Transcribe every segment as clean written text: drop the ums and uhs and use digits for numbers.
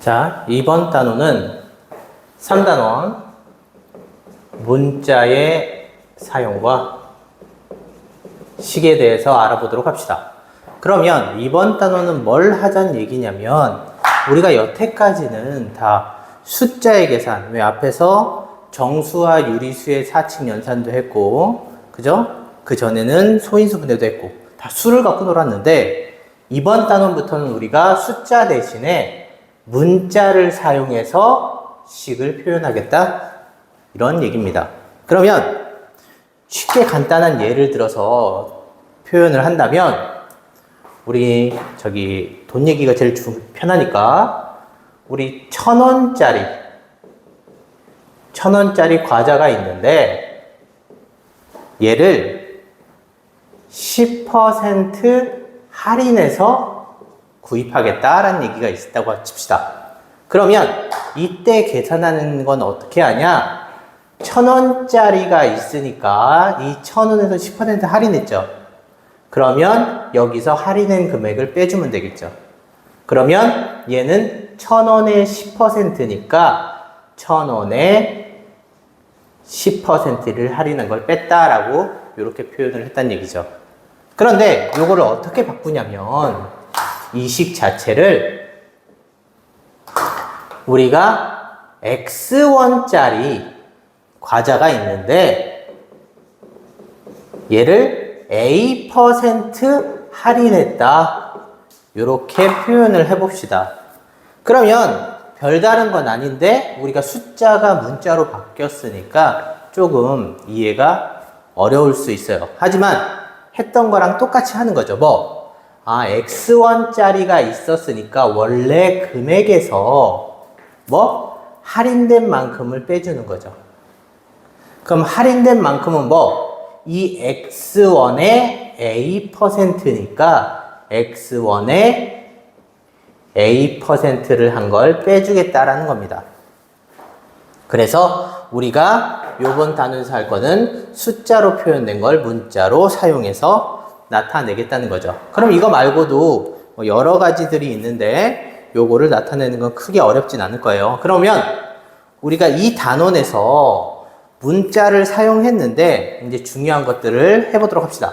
자, 이번 단원은 3단원 문자의 사용과 식에 대해서 알아보도록 합시다. 그러면 이번 단원은 뭘 하자는 얘기냐면 우리가 여태까지는 다 숫자의 계산, 왜 앞에서 정수와 유리수의 사칙 연산도 했고, 그죠? 그 전에는 소인수 분해도 했고, 다 수를 갖고 놀았는데 이번 단원부터는 우리가 숫자 대신에 문자를 사용해서 식을 표현하겠다, 이런 얘기입니다. 그러면 쉽게 간단한 예를 들어서 표현을 한다면 우리 돈 얘기가 제일 편하니까 우리 1,000원짜리 과자가 있는데 얘를 10% 할인해서 구입하겠다라는 얘기가 있다고 칩시다. 그러면 이때 계산하는 건 어떻게 하냐? 1,000원짜리가 있으니까 이 1,000원에서 10% 할인했죠. 그러면 여기서 할인한 금액을 빼주면 되겠죠. 그러면 얘는 1,000원의 10%니까 1,000원에 10%를 할인한 걸 뺐다라고 이렇게 표현을 했다는 얘기죠. 그런데 요거를 어떻게 바꾸냐면 이 식 자체를 우리가 X1짜리 과자가 있는데 얘를 A% 할인했다, 이렇게 표현을 해봅시다. 그러면 별다른 건 아닌데 우리가 숫자가 문자로 바뀌었으니까 조금 이해가 어려울 수 있어요. 하지만 했던 거랑 똑같이 하는 거죠. X1짜리가 있었으니까 원래 금액에서 할인된 만큼을 빼주는 거죠. 그럼 할인된 만큼은 이 X1의 A%니까 X1의 A%를 한 걸 빼주겠다라는 겁니다. 그래서 우리가 요번 단원에서 할 거는 숫자로 표현된 걸 문자로 사용해서 나타내겠다는 거죠. 그럼 이거 말고도 여러 가지들이 있는데 요거를 나타내는 건 크게 어렵진 않을 거예요. 그러면 우리가 이 단원에서 문자를 사용했는데 이제 중요한 것들을 해보도록 합시다.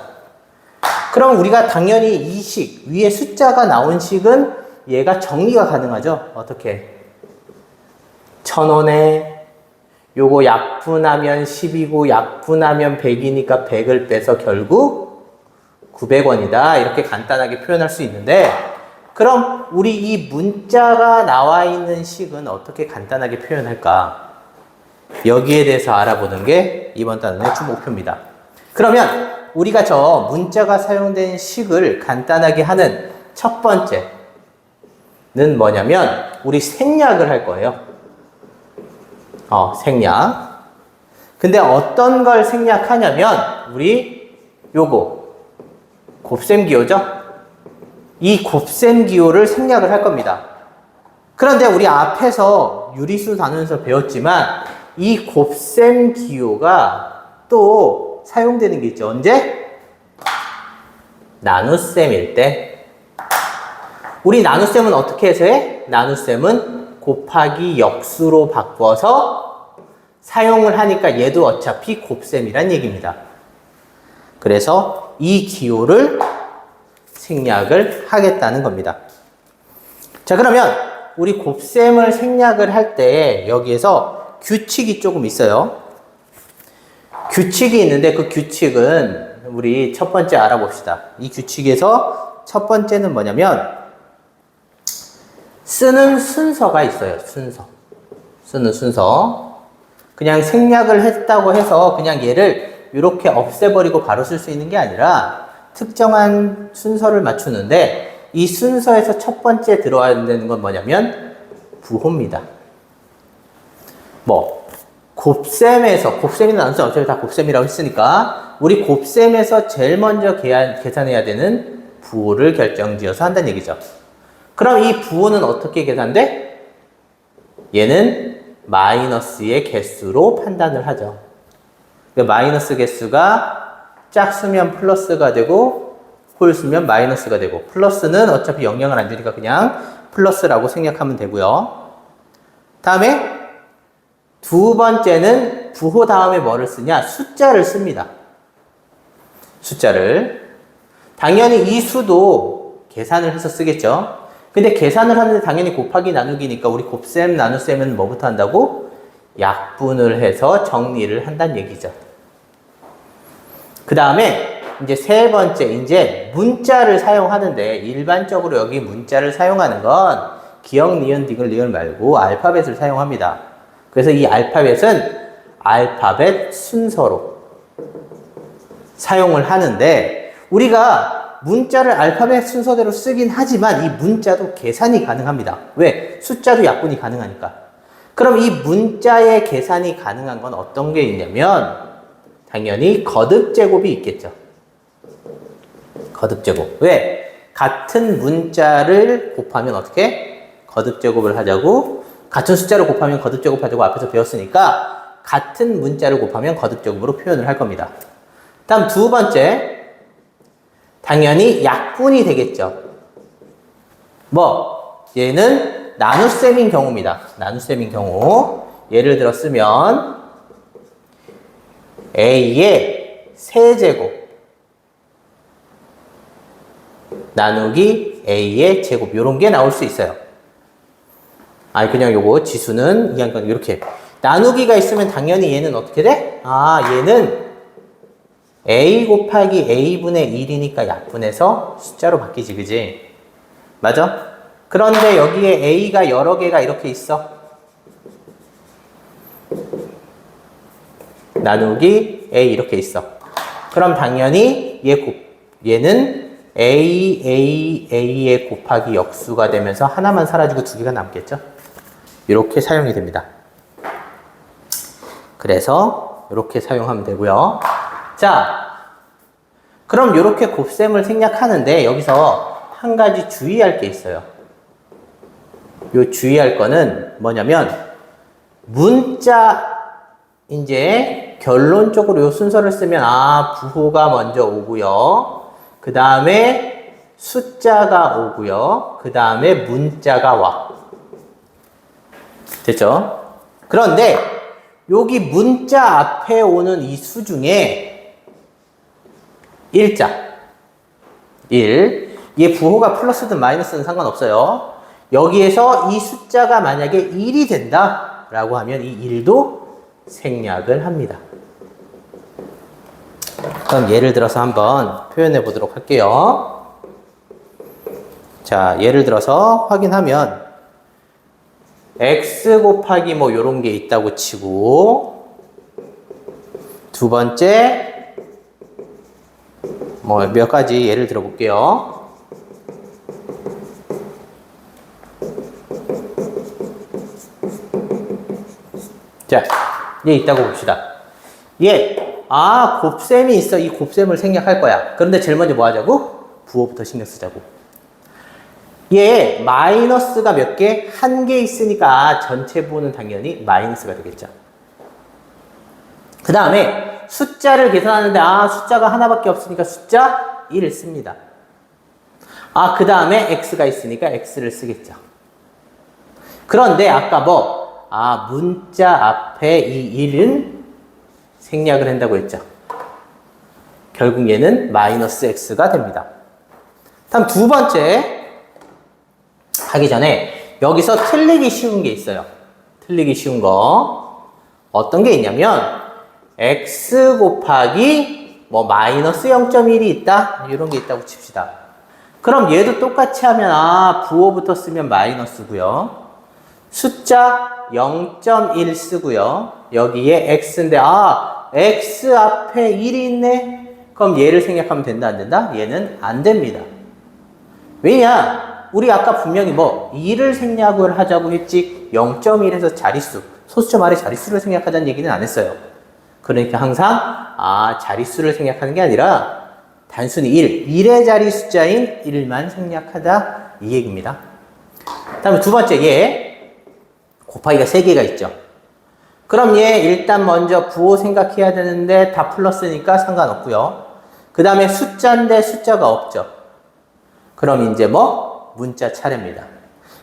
그럼 우리가 당연히 이 식, 위에 숫자가 나온 식은 얘가 정리가 가능하죠. 어떻게? 1,000원에 요거 약분하면 10이고 약분하면 100이니까 100을 빼서 결국 900원이다. 이렇게 간단하게 표현할 수 있는데, 그럼 우리 이 문자가 나와 있는 식은 어떻게 간단하게 표현할까? 여기에 대해서 알아보는 게 이번 단원의 주 목표입니다. 그러면 우리가 저 문자가 사용된 식을 간단하게 하는 첫 번째는 뭐냐면 우리 생략을 할 거예요. 생략. 근데 어떤 걸 생략하냐면 우리 요거 곱셈 기호죠? 이 곱셈 기호를 생략을 할 겁니다. 그런데 우리 앞에서 유리수 단원에서 배웠지만 이 곱셈 기호가 또 사용되는 게 있죠. 언제? 나눗셈일 때. 우리 나눗셈은 어떻게 해서 해? 나눗셈은 곱하기 역수로 바꿔서 사용을 하니까 얘도 어차피 곱셈이란 얘기입니다. 그래서 이 기호를 생략을 하겠다는 겁니다. 자, 그러면 우리 곱셈을 생략을 할 때 여기에서 규칙이 조금 있어요. 규칙이 있는데 그 규칙은 우리 첫 번째 알아봅시다. 이 규칙에서 첫 번째는 뭐냐면 쓰는 순서가 있어요. 쓰는 순서. 그냥 생략을 했다고 해서 그냥 얘를 이렇게 없애버리고 바로 쓸 수 있는 게 아니라 특정한 순서를 맞추는데 이 순서에서 첫 번째 들어와야 되는 건 뭐냐면 부호입니다. 곱셈이나 나눗셈 어차피 다 곱셈이라고 했으니까 우리 곱셈에서 제일 먼저 계산해야 되는 부호를 결정지어서 한다는 얘기죠. 그럼 이 부호는 어떻게 계산돼? 얘는 마이너스의 개수로 판단을 하죠. 마이너스 개수가 짝수면 플러스가 되고 홀수면 마이너스가 되고, 플러스는 어차피 영향을 안 주니까 그냥 플러스라고 생각하면 되고요. 다음에 두 번째는 부호 다음에 뭐를 쓰냐? 숫자를 씁니다. 숫자를. 당연히 이 수도 계산을 해서 쓰겠죠. 근데 계산을 하는데 당연히 곱하기 나누기니까 우리 곱셈 나눗셈은 뭐부터 한다고? 약분을 해서 정리를 한다는 얘기죠. 그 다음에 이제 세 번째, 이제 문자를 사용하는데 일반적으로 여기 문자를 사용하는 건 기역, 니은, 디귿, 리을 말고 알파벳을 사용합니다. 그래서 이 알파벳은 알파벳 순서로 사용을 하는데 우리가 문자를 알파벳 순서대로 쓰긴 하지만 이 문자도 계산이 가능합니다. 왜? 숫자도 약분이 가능하니까. 그럼 이 문자의 계산이 가능한 건 어떤 게 있냐면 당연히 거듭제곱이 있겠죠. 거듭제곱. 왜? 같은 문자를 곱하면 어떻게? 거듭제곱을 하자고. 같은 숫자를 곱하면 거듭제곱 하자고 앞에서 배웠으니까 같은 문자를 곱하면 거듭제곱으로 표현을 할 겁니다. 다음 두 번째. 당연히 약분이 되겠죠. 얘는 나눗셈인 경우입니다. 나눗셈인 경우. 예를 들어 쓰면 A의 세제곱 나누기 A의 제곱 요런 게 나올 수 있어요. 그냥 요거 지수는 이렇게 나누기가 있으면 당연히 얘는 어떻게 돼? 얘는 A 곱하기 A분의 1이니까 약분해서 숫자로 바뀌지, 그지? 맞아? 그런데 여기에 A가 여러 개가 이렇게 있어. 나누기 A 이렇게 있어. 그럼 당연히 얘는 A의 곱하기 역수가 되면서 하나만 사라지고 두 개가 남겠죠? 이렇게 사용이 됩니다. 그래서 이렇게 사용하면 되고요. 자, 그럼 이렇게 곱셈을 생략하는데 여기서 한 가지 주의할 게 있어요. 요 주의할 거는 뭐냐면 문자 이제 결론적으로 요 순서를 쓰면 부호가 먼저 오고요. 그 다음에 숫자가 오고요. 그 다음에 문자가 와. 됐죠? 그런데 여기 문자 앞에 오는 이 수 중에 일자 1 얘 부호가 플러스든 마이너스든 상관없어요. 여기에서 이 숫자가 만약에 1이 된다 라고 하면 이 1도 생략을 합니다. 그럼 예를 들어서 한번 표현해 보도록 할게요. 자, 예를 들어서 확인하면 x 곱하기 요런 게 있다고 치고 두 번째 몇 가지 예를 들어 볼게요. 자, 얘 있다고 봅시다. 곱셈이 있어. 이 곱셈을 생략할 거야. 그런데 제일 먼저 뭐 하자고? 부호부터 신경 쓰자고. 얘 마이너스가 몇 개? 한 개 있으니까 전체 부호는 당연히 마이너스가 되겠죠. 그 다음에 숫자를 계산하는데 숫자가 하나밖에 없으니까 숫자 1을 씁니다. 그 다음에 x가 있으니까 x를 쓰겠죠. 그런데 아까 문자 앞에 이 1은 생략을 한다고 했죠. 결국 얘는 마이너스 x가 됩니다. 다음 두 번째 하기 전에 여기서 틀리기 쉬운 게 있어요. 틀리기 쉬운 거 어떤 게 있냐면 x 곱하기 마이너스 0.1이 있다 이런 게 있다고 칩시다. 그럼 얘도 똑같이 하면 부호부터 쓰면 마이너스고요. 숫자 0.1 쓰고요. 여기에 x인데 x 앞에 1이 있네. 그럼 얘를 생략하면 된다 안 된다? 얘는 안 됩니다. 왜냐? 우리 아까 분명히 2를 생략을 하자고 했지 0.1에서 자릿수, 소수점 아래 자릿수를 생략하자는 얘기는 안 했어요. 그러니까 항상 자릿수를 생략하는 게 아니라 단순히 1의 자리 숫자인 1만 생략하다 이 얘기입니다. 다음에 두 번째 얘 곱하기가 3개가 있죠. 그럼 얘 일단 먼저 부호 생각해야 되는데 다 플러스니까 상관없고요. 그 다음에 숫자인데 숫자가 없죠. 그럼 이제 문자 차례입니다.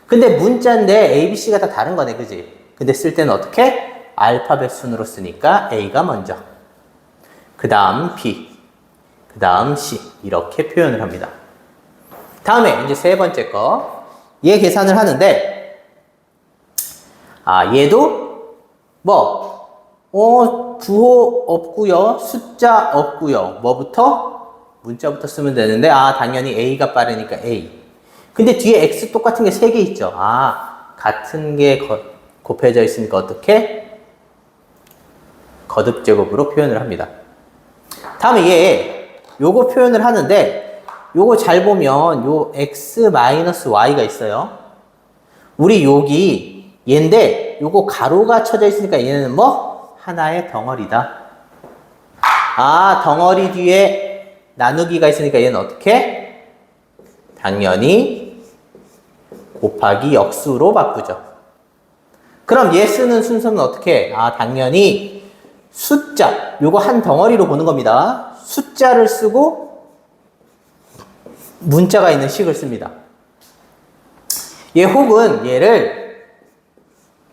근데 문자인데 A, B, C가 다 다른 거네, 그지? 근데 쓸 때는 어떻게? 알파벳 순으로 쓰니까 A가 먼저. 그 다음 B. 그 다음 C. 이렇게 표현을 합니다. 다음에 이제 세 번째 거. 얘 계산을 하는데, 얘도 부호 없고요. 숫자 없고요. 뭐부터? 문자부터 쓰면 되는데, 당연히 A가 빠르니까 A. 근데 뒤에 X 똑같은 게 3개 있죠. 같은 게 곱해져 있으니까 어떻게? 거듭제곱으로 표현을 합니다. 다음에 얘, 요거 표현을 하는데, 요거 잘 보면 요 X-Y가 있어요. 우리 여기 얘인데, 요거 가로가 쳐져 있으니까 얘는 하나의 덩어리다. 덩어리 뒤에 나누기가 있으니까 얘는 어떻게? 당연히 곱하기 역수로 바꾸죠. 그럼 얘 쓰는 순서는 어떻게? 당연히 숫자, 요거 한 덩어리로 보는 겁니다. 숫자를 쓰고 문자가 있는 식을 씁니다. 얘 혹은 얘를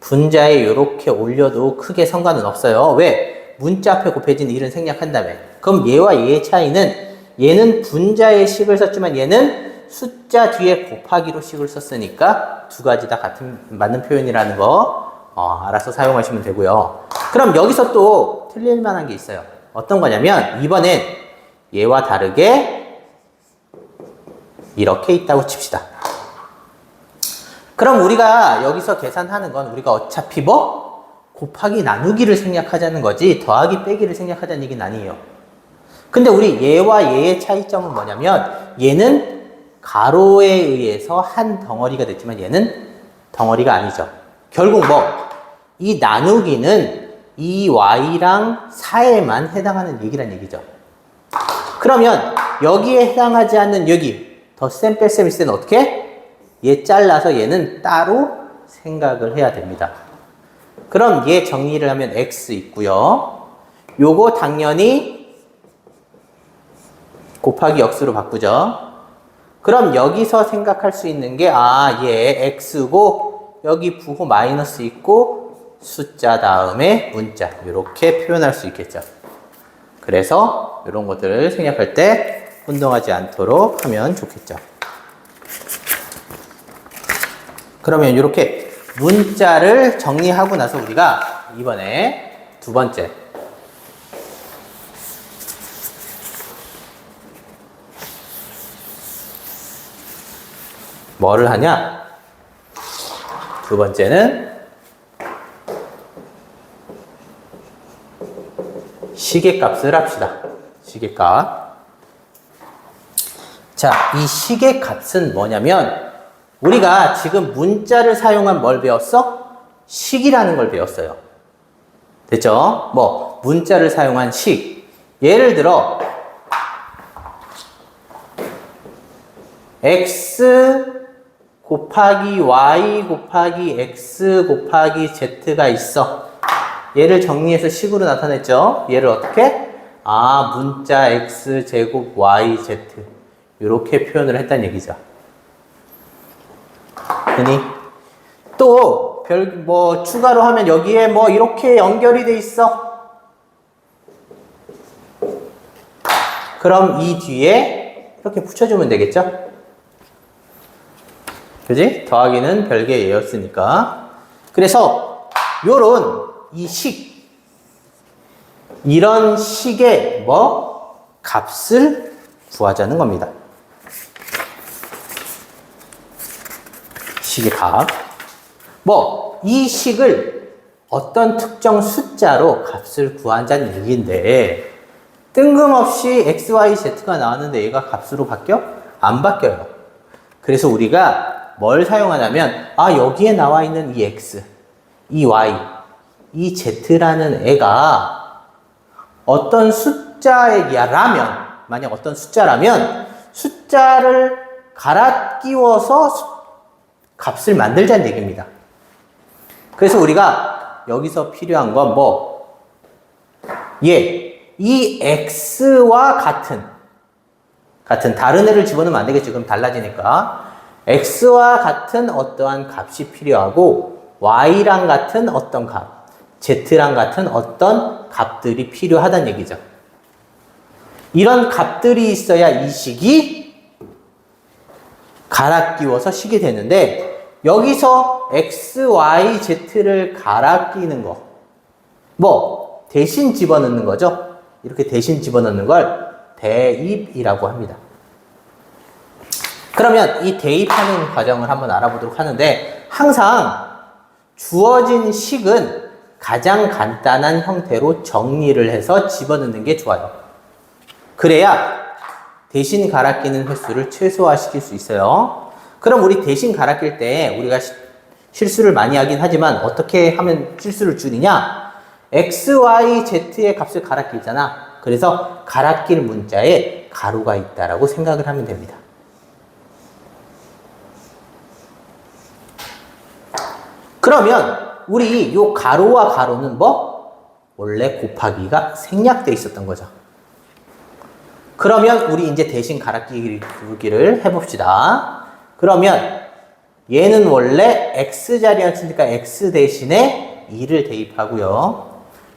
분자에 이렇게 올려도 크게 상관은 없어요. 왜? 문자 앞에 곱해진 1은 생략한다며. 그럼 얘와 얘의 차이는 얘는 분자의 식을 썼지만 얘는 숫자 뒤에 곱하기로 식을 썼으니까 두 가지 다 같은 맞는 표현이라는 거 알아서 사용하시면 되고요. 그럼 여기서 또 틀릴 만한 게 있어요. 어떤 거냐면 이번엔 얘와 다르게 이렇게 있다고 칩시다. 그럼 우리가 여기서 계산하는 건 우리가 어차피 곱하기 나누기를 생략하자는 거지 더하기 빼기를 생략하자는 얘기는 아니에요. 근데 우리 얘와 얘의 차이점은 뭐냐면 얘는 가로에 의해서 한 덩어리가 됐지만 얘는 덩어리가 아니죠. 결국 이 나누기는 이 y랑 4에만 해당하는 얘기란 얘기죠. 그러면 여기에 해당하지 않는 여기 덧셈 뺄셈 있을 때는 어떻게? 얘 잘라서 얘는 따로 생각을 해야 됩니다. 그럼 얘 정리를 하면 x 있고요. 요거 당연히 곱하기 역수로 바꾸죠. 그럼 여기서 생각할 수 있는 게 얘 x고 여기 부호 마이너스 있고 숫자 다음에 문자 이렇게 표현할 수 있겠죠. 그래서 이런 것들을 생략할 때 혼동하지 않도록 하면 좋겠죠. 그러면 이렇게 문자를 정리하고 나서 우리가 이번에 두 번째 뭐를 하냐? 두 번째는 시계값을 합시다. 시계값. 자, 이 시계값은 뭐냐면 우리가 지금 문자를 사용한 뭘 배웠어? 식이라는 걸 배웠어요. 됐죠? 문자를 사용한 식. 예를 들어 x 곱하기 y 곱하기 x 곱하기 z가 있어. 얘를 정리해서 식으로 나타냈죠. 얘를 어떻게? 문자 x 제곱 y z 이렇게 표현을 했다는 얘기죠. 그니 또 추가로 하면 여기에 이렇게 연결이 돼 있어. 그럼 이 뒤에 이렇게 붙여주면 되겠죠? 그지? 더하기는 별개의 예였으니까. 그래서 이 식, 이런 식의 값을 구하자는 겁니다. 식의 값. 이 식을 어떤 특정 숫자로 값을 구하자는 얘기인데 뜬금없이 x, y, z가 나왔는데 얘가 값으로 바뀌어? 안 바뀌어요. 그래서 우리가 뭘 사용하냐면 여기에 나와 있는 이 x, 이 y, 이 z라는 애가 어떤 숫자라면 만약 어떤 숫자라면 숫자를 갈아 끼워서 값을 만들자는 얘기입니다. 그래서 우리가 여기서 필요한 건 이 x와 같은 다른 애를 집어넣으면 안 되겠죠. 그럼 달라지니까 x와 같은 어떠한 값이 필요하고 y랑 같은 어떤 값, z랑 같은 어떤 값들이 필요하다는 얘기죠. 이런 값들이 있어야 이 식이 갈아 끼워서 식이 되는데 여기서 x, y, z를 갈아 끼는 거 뭐 대신 집어넣는 거죠. 이렇게 대신 집어넣는 걸 대입이라고 합니다. 그러면 이 대입하는 과정을 한번 알아보도록 하는데 항상 주어진 식은 가장 간단한 형태로 정리를 해서 집어넣는 게 좋아요. 그래야 대신 갈아 끼는 횟수를 최소화시킬 수 있어요. 그럼 우리 대신 갈아 낄 때 우리가 실수를 많이 하긴 하지만 어떻게 하면 실수를 줄이냐? x, y, z의 값을 갈아 끼잖아. 그래서 갈아 낄 문자에 가로가 있다라고 생각을 하면 됩니다. 그러면 우리 요 가로와 가로는 뭐? 원래 곱하기가 생략돼 있었던 거죠. 그러면 우리 이제 대신 갈아 끼기를 해봅시다. 그러면 얘는 원래 x 자리였으니까 x 대신에 2를 대입하고요.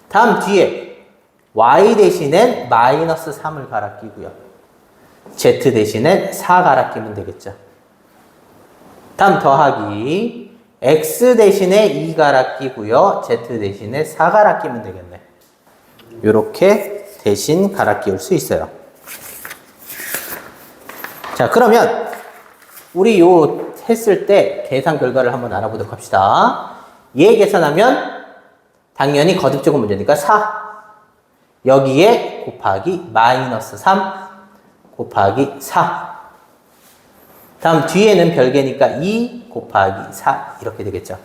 다음 뒤에 y 대신엔 마이너스 3을 갈아 끼고요. z 대신엔 4 갈아 끼면 되겠죠. 다음 더하기 x 대신에 2 갈아 끼고요. z 대신에 4 갈아 끼면 되겠네. 이렇게 대신 갈아 끼울 수 있어요. 자, 그러면 우리 요 했을 때 계산 결과를 한번 알아보도록 합시다. 얘 계산하면 당연히 거듭적은 문제니까 4 여기에 곱하기 마이너스 3 곱하기 4 다음 뒤에는 별개니까 2 곱하기 4 이렇게 되겠죠.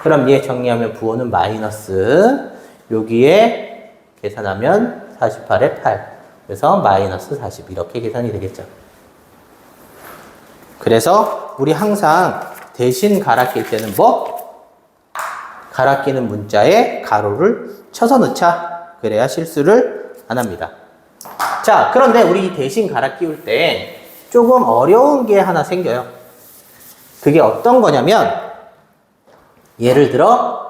그럼 얘 정리하면 부호는 마이너스 여기에 계산하면 48에 8 그래서 마이너스 40 이렇게 계산이 되겠죠. 그래서 우리 항상 대신 갈아 낄 때는 뭐? 갈아 끼는 문자에 가로를 쳐서 넣자. 그래야 실수를 안 합니다. 자, 그런데 우리 대신 갈아 끼울 때 조금 어려운 게 하나 생겨요. 그게 어떤 거냐면 예를 들어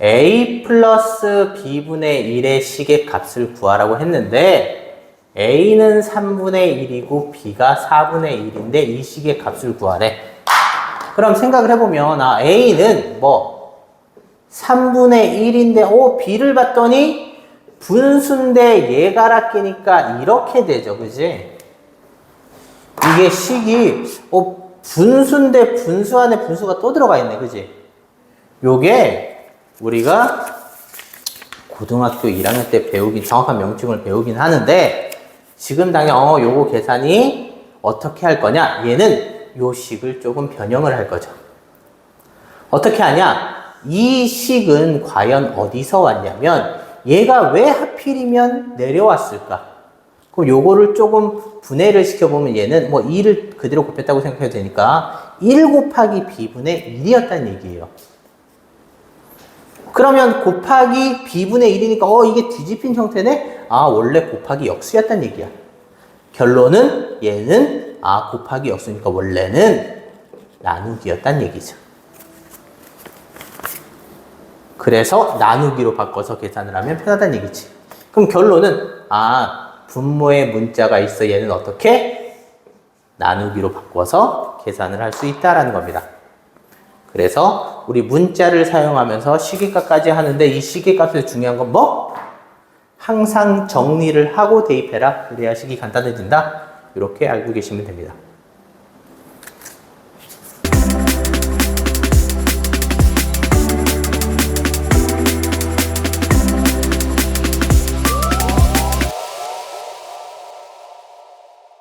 a 플러스 b분의 1의 식의 값을 구하라고 했는데 a는 3분의 1이고 b가 4분의 1인데 이 식의 값을 구하래. 그럼 생각을 해보면 a는 뭐 3분의 1인데 b를 봤더니 분수인데 얘 갈아 끼니까 이렇게 되죠. 그지? 이게 식이 분수인데 분수 안에 분수가 또 들어가 있네. 그지? 요게 우리가 고등학교 1학년 때 배우긴 정확한 명칭을 배우긴 하는데 지금 당연 요거 계산이 어떻게 할 거냐? 얘는 요 식을 조금 변형을 할 거죠. 어떻게 하냐? 이 식은 과연 어디서 왔냐면 얘가 왜 하필이면 내려왔을까? 그럼 요거를 조금 분해를 시켜보면 얘는 뭐 2를 그대로 곱했다고 생각해도 되니까 1 곱하기 b분의 1이었다는 얘기예요. 그러면 곱하기 b분의 1이니까 이게 뒤집힌 형태네? 원래 곱하기 역수였다는 얘기야. 결론은 얘는 곱하기 역수니까 원래는 나누기였다는 얘기죠. 그래서 나누기로 바꿔서 계산을 하면 편하다는 얘기지. 그럼 결론은 분모에 문자가 있어 얘는 어떻게? 나누기로 바꿔서 계산을 할 수 있다라는 겁니다. 그래서 우리 문자를 사용하면서 시계값까지 하는데 이 시계값에서 중요한 건 뭐? 항상 정리를 하고 대입해라. 그래야 식이 간단해진다. 이렇게 알고 계시면 됩니다.